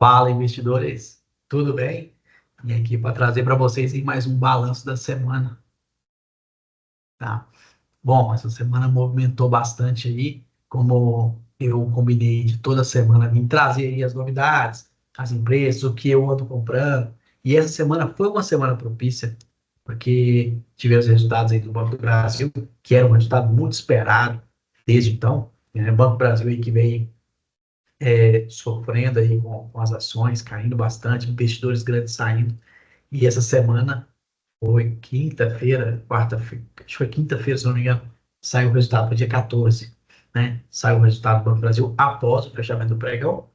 Fala, investidores, tudo bem? E aqui para trazer para vocês aí mais um balanço da semana, tá? Bom, essa semana movimentou bastante aí, como eu combinei de toda semana vir trazer aí as novidades, as empresas, o que eu ando comprando. E essa semana foi uma semana propícia, porque tivemos os resultados aí do Banco do Brasil, que era um resultado muito esperado desde então, né? O Banco do Brasil aí que vem sofrendo aí com as ações, caindo bastante, investidores grandes saindo. E essa semana foi quinta-feira, quarta-feira, acho que foi quinta-feira, se não me engano, saiu o resultado, foi dia 14, né? Saiu o resultado do Banco do Brasil após o fechamento do pregão.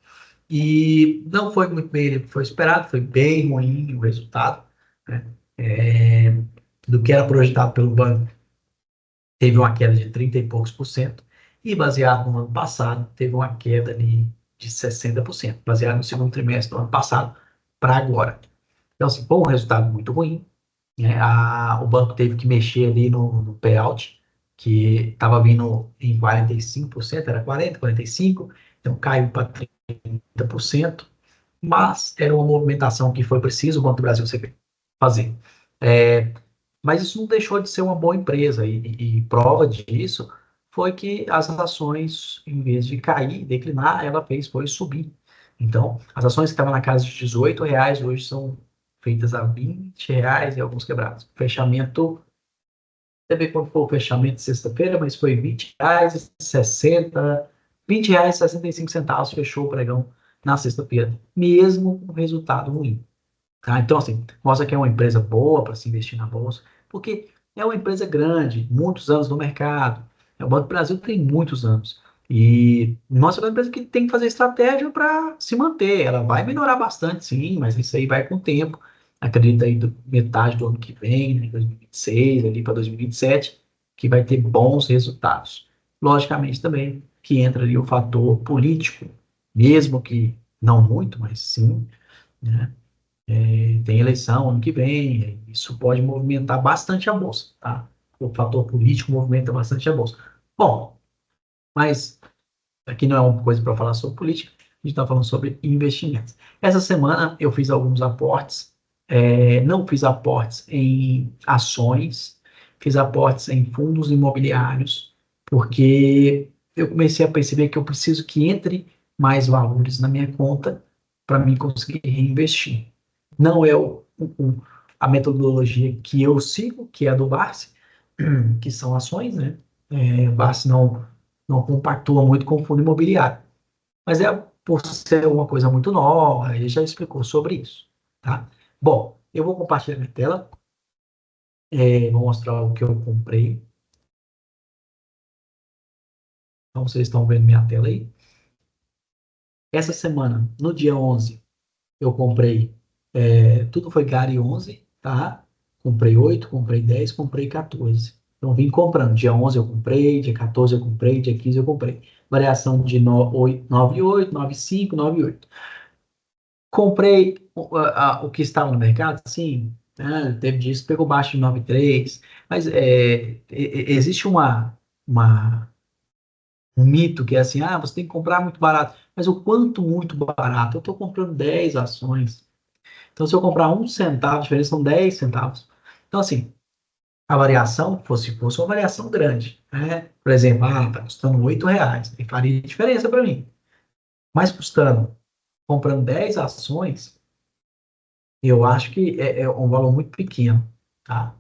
E não foi muito bem, ele foi esperado, foi bem ruim o resultado, né? É, do que era projetado pelo banco, teve uma queda de 30 e poucos por cento, e baseado no ano passado, teve uma queda ali de 60%, baseado no segundo trimestre do ano passado para agora. Então, assim, foi um resultado muito ruim, né? O banco teve que mexer ali no payout, que estava vindo em 45%, era 40, 45%, então caiu para 30%, mas era uma movimentação que foi preciso o Banco do Brasil fazer. É, mas isso não deixou de ser uma boa empresa, e prova disso foi que as ações, em vez de cair, declinar, ela foi subir. Então, as ações que estavam na casa de R$ 18 hoje são feitas a R$ 20 e alguns quebrados. Fechamento, não sei quando foi o fechamento de sexta-feira, mas foi R$ 20,60, R$ 20,65 fechou o pregão na sexta-feira, mesmo com resultado ruim. Tá? Então, assim, mostra que é uma empresa boa para se investir na bolsa, porque é uma empresa grande, muitos anos no mercado. O Banco do Brasil tem muitos anos. E mostra que é uma empresa que tem que fazer estratégia para se manter. Ela vai melhorar bastante, sim, mas isso aí vai com o tempo. Acredito aí metade do ano que vem, né, 2026, ali para 2027, que vai ter bons resultados. Logicamente também que entra ali o fator político, mesmo que não muito, mas sim, né? Tem eleição ano que vem, isso pode movimentar bastante a bolsa, tá? O fator político movimenta bastante a bolsa. Bom, mas aqui não é uma coisa para falar sobre política, a gente está falando sobre investimentos. Essa semana eu fiz alguns aportes, não fiz aportes em ações, fiz aportes em fundos imobiliários, porque eu comecei a perceber que eu preciso que entre mais valores na minha conta para mim conseguir reinvestir. Não é a metodologia que eu sigo, que é a do Barsi, que são ações, né? O Barsi não compactua muito com o fundo imobiliário. Mas é por ser uma coisa muito nova, ele já explicou sobre isso, tá? Bom, eu vou compartilhar minha tela, vou mostrar o que eu comprei. Então, vocês estão vendo minha tela aí. Essa semana, no dia 11, eu comprei, tudo foi GARI 11, tá? Comprei 8, comprei 10, comprei 14. Então, vim comprando. Dia 11 eu comprei, dia 14 eu comprei, dia 15 eu comprei. Variação de 9,8, 9,5, 9,8. Comprei o que estava no mercado, sim, né? Teve dias que pegou baixo de 9,3, mas existe um mito que é assim, você tem que comprar muito barato. Mas o quanto muito barato? Eu estou comprando 10 ações. Então, se eu comprar um centavo, a diferença são 10 centavos. Então, assim, a variação, fosse uma variação grande, né? Por exemplo, está custando R$ 8, aí faria diferença para mim. Mas comprando 10 ações, eu acho que é um valor muito pequeno, tá?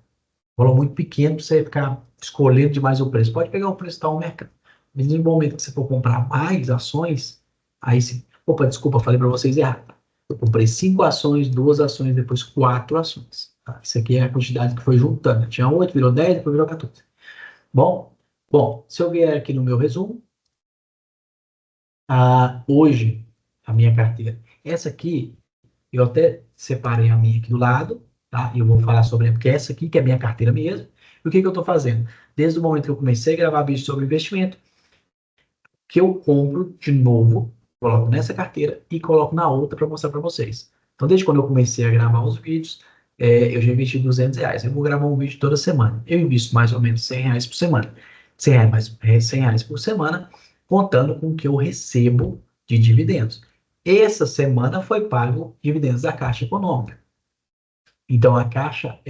Um valor muito pequeno para você ficar escolhendo demais o preço. Pode pegar o preço que está no mercado. Mas no momento que você for comprar mais ações, aí sim. Opa, desculpa, falei para vocês errado. Eu comprei 5 ações, 2 ações, depois 4 ações. Tá? Isso aqui é a quantidade que foi juntando. Tinha 8, virou 10, depois virou 14. Bom, se eu vier aqui no meu resumo, hoje, a minha carteira. Essa aqui, eu até separei a minha aqui do lado, tá? E eu vou falar sobre ela, porque essa aqui que é a minha carteira mesmo. E o que que eu estou fazendo? Desde o momento que eu comecei a gravar vídeo sobre investimento, que eu compro de novo, coloco nessa carteira e coloco na outra para mostrar para vocês. Então, desde quando eu comecei a gravar os vídeos, eu já investi R$ 200. Eu vou gravar um vídeo toda semana. Eu invisto mais ou menos R$ 100 por semana. R$ 100 por semana, contando com o que eu recebo de dividendos. Essa semana foi pago dividendos da Caixa Econômica. Então, a Caixa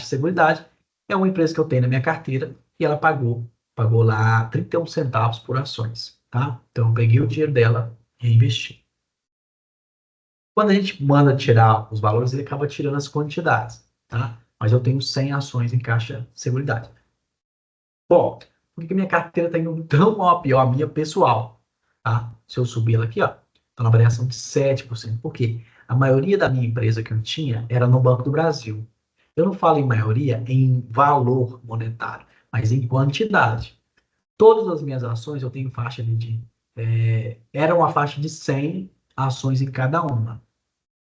Seguridade é uma empresa que eu tenho na minha carteira e ela pagou lá 31 centavos por ações, tá? Então, eu peguei o dinheiro dela e investi. Quando a gente manda tirar os valores, ele acaba tirando as quantidades, tá? Mas eu tenho 100 ações em Caixa Seguridade. Bom, por que minha carteira está indo tão mal, pior, a minha pessoal, tá? Se eu subir ela aqui, ó, tá na variação de 7%. Por quê? A maioria da minha empresa que eu tinha era no Banco do Brasil. Eu não falo em maioria em valor monetário, mas em quantidade. Todas as minhas ações eu tenho faixa ali era uma faixa de 100 ações em cada uma.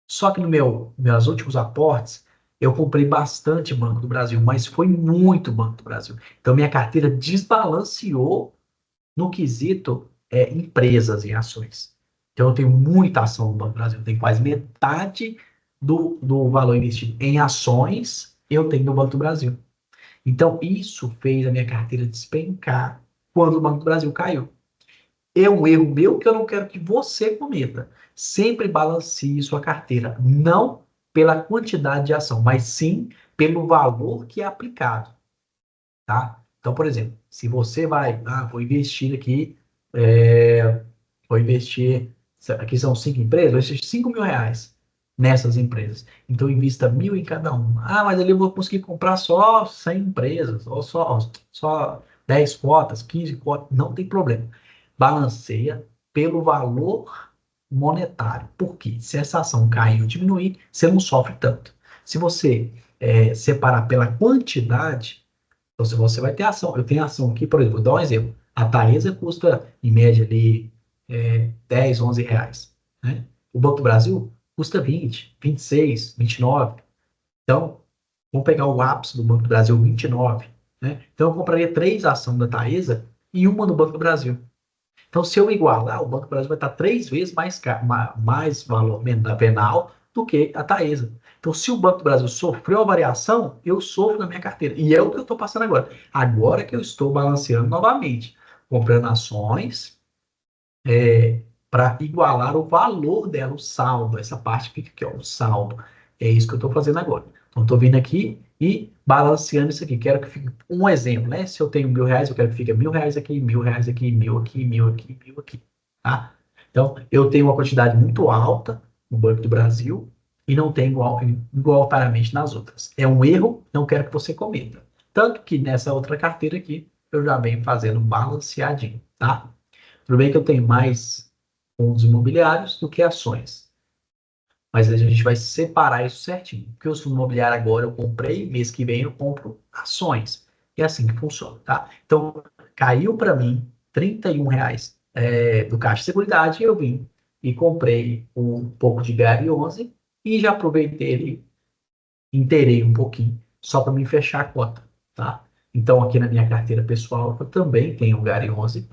Só que no meus últimos aportes, eu comprei bastante Banco do Brasil, mas foi muito Banco do Brasil. Então, minha carteira desbalanceou no quesito empresas e ações. Então, eu tenho muita ação no Banco do Brasil. Eu tenho quase metade do valor investido em ações, eu tenho no Banco do Brasil. Então, isso fez a minha carteira despencar quando o Banco do Brasil caiu. É um erro meu que eu não quero que você cometa. Sempre balanceie sua carteira, não pela quantidade de ação, mas sim pelo valor que é aplicado, tá? Então, por exemplo, se você vou investir aqui, vou investir, aqui são 5 empresas, vou investir 5.000 reais nessas empresas. Então, invista 1.000 em cada uma. Ah, mas ali eu vou conseguir comprar só 100 empresas, ou só 10 cotas, 15 cotas, não tem problema. Balanceia pelo valor monetário. Por quê? Se essa ação cair ou diminuir, você não sofre tanto. Se você separar pela quantidade, então se você vai ter ação, eu tenho ação aqui, por exemplo, vou dar um exemplo. A Taesa custa, em média, ali, 10, 11 reais. Né? O Banco do Brasil custa 20, 26, 29. Então, vamos pegar o ápice do Banco do Brasil, 29. Né? Então, eu compraria 3 ações da Taesa e uma do Banco do Brasil. Então, se eu igualar, o Banco do Brasil vai estar 3 vezes mais valor venal do que a Taesa. Então, se o Banco do Brasil sofreu a variação, eu sofro na minha carteira. E é o que eu estou passando agora. Agora que eu estou balanceando novamente, comprando ações para igualar o valor dela, o saldo, essa parte que fica aqui, ó, o saldo. É isso que eu estou fazendo agora. Então, estou vindo aqui e balanceando isso aqui. Quero que fique um exemplo, né? Se eu tenho 1.000 reais, eu quero que fique 1.000 reais aqui, 1.000 reais aqui, 1.000 aqui, 1.000 aqui, 1.000 aqui, tá? Então, eu tenho uma quantidade muito alta no Banco do Brasil e não tenho igualitariamente nas outras. É um erro, não quero que você cometa. Tanto que nessa outra carteira aqui, eu já venho fazendo balanceadinho, tá? Tudo bem que eu tenho mais fundos imobiliários do que ações, mas a gente vai separar isso certinho. Porque os fundos imobiliários agora eu comprei, mês que vem eu compro ações. É assim que funciona, tá? Então, caiu para mim R$ 31 do Caixa de Seguridade, eu vim e comprei um pouco de GARI 11 e já aproveitei ele, inteirei um pouquinho, só para me fechar a cota, tá? Então, aqui na minha carteira pessoal, eu também tenho o GARI 11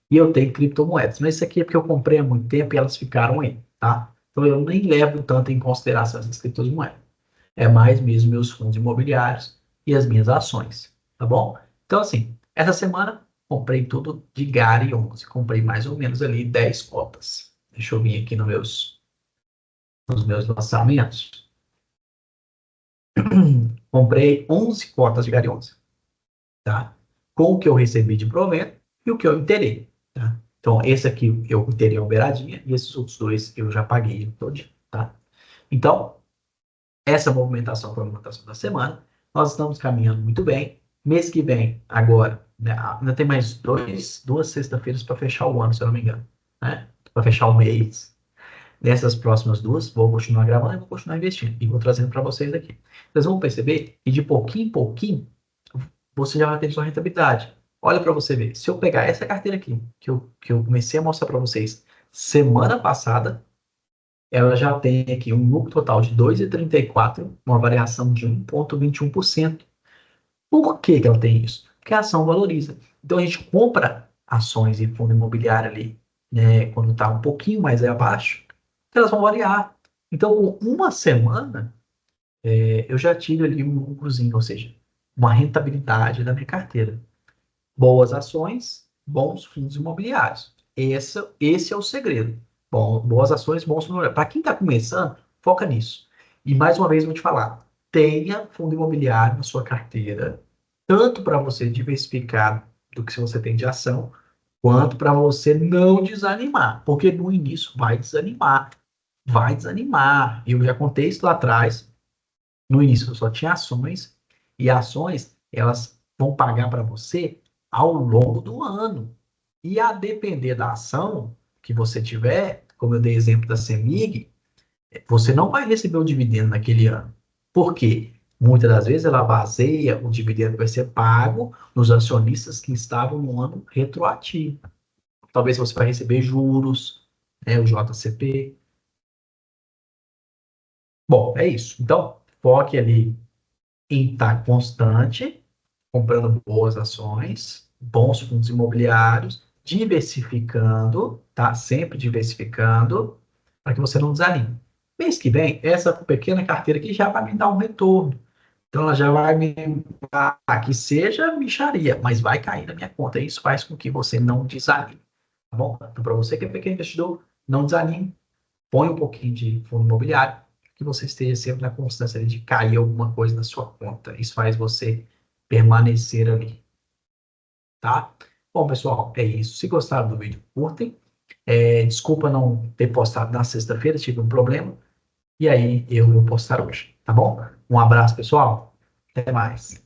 e eu tenho criptomoedas. Mas isso aqui é porque eu comprei há muito tempo e elas ficaram aí, tá? Então eu nem levo tanto em consideração essas criptomoedas. É mais mesmo meus fundos imobiliários e as minhas ações, tá bom? Então, assim, essa semana comprei tudo de GARI 11. Comprei mais ou menos ali 10 cotas. Deixa eu vir aqui nos meus lançamentos. Comprei 11 cotas de GARI 11, tá? Com o que eu recebi de provento e o que eu inteirei, tá? Então, esse aqui eu inteirei uma beiradinha e esses outros dois eu já paguei todo, tá? Então, essa movimentação foi a movimentação da semana. Nós estamos caminhando muito bem. Mês que vem, agora, né, ainda tem mais duas sexta-feiras para fechar o ano, se eu não me engano, né? Para fechar o mês. Nessas próximas duas, vou continuar gravando e vou continuar investindo. E vou trazendo para vocês aqui. Vocês vão perceber que de pouquinho em pouquinho, você já vai ter sua rentabilidade. Olha para você ver. Se eu pegar essa carteira aqui, que eu comecei a mostrar para vocês semana passada, ela já tem aqui um lucro total de 2,34, uma variação de 1,21%. Por que que ela tem isso? Porque a ação valoriza. Então a gente compra ações em fundo imobiliário ali, né, quando está um pouquinho mais abaixo, elas vão variar. Então, com uma semana, eu já tive ali um lucrozinho, ou seja, uma rentabilidade da minha carteira. Boas ações, bons fundos imobiliários. Esse é o segredo. boas ações, bons fundo. Para quem está começando, foca nisso. E mais uma vez eu vou te falar, tenha fundo imobiliário na sua carteira, tanto para você diversificar do que se você tem de ação, quanto para você não desanimar, porque no início vai desanimar. Eu já contei isso lá atrás, no início eu só tinha ações, e ações, elas vão pagar para você ao longo do ano. E a depender da ação que você tiver, como eu dei exemplo da CEMIG, você não vai receber o dividendo naquele ano. Por quê? Muitas das vezes ela baseia o dividendo que vai ser pago nos acionistas que estavam no ano retroativo. Talvez você vai receber juros, né, o JCP. Bom, é isso. Então, foque ali em estar constante, comprando boas ações, bons fundos imobiliários, diversificando, tá? Sempre diversificando, para que você não desanime. Mês que vem, essa pequena carteira aqui já vai me dar um retorno. Então, ela já vai me dar, que seja mixaria, mas vai cair na minha conta. Isso faz com que você não desanime, tá bom? Então, para você que é pequeno investidor, não desanime, põe um pouquinho de fundo imobiliário, que você esteja sempre na constância de cair alguma coisa na sua conta. Isso faz você permanecer ali, tá? Bom, pessoal, é isso. Se gostaram do vídeo, curtem. Desculpa não ter postado na sexta-feira, tive um problema. E aí eu vou postar hoje, tá bom? Um abraço, pessoal. Até mais.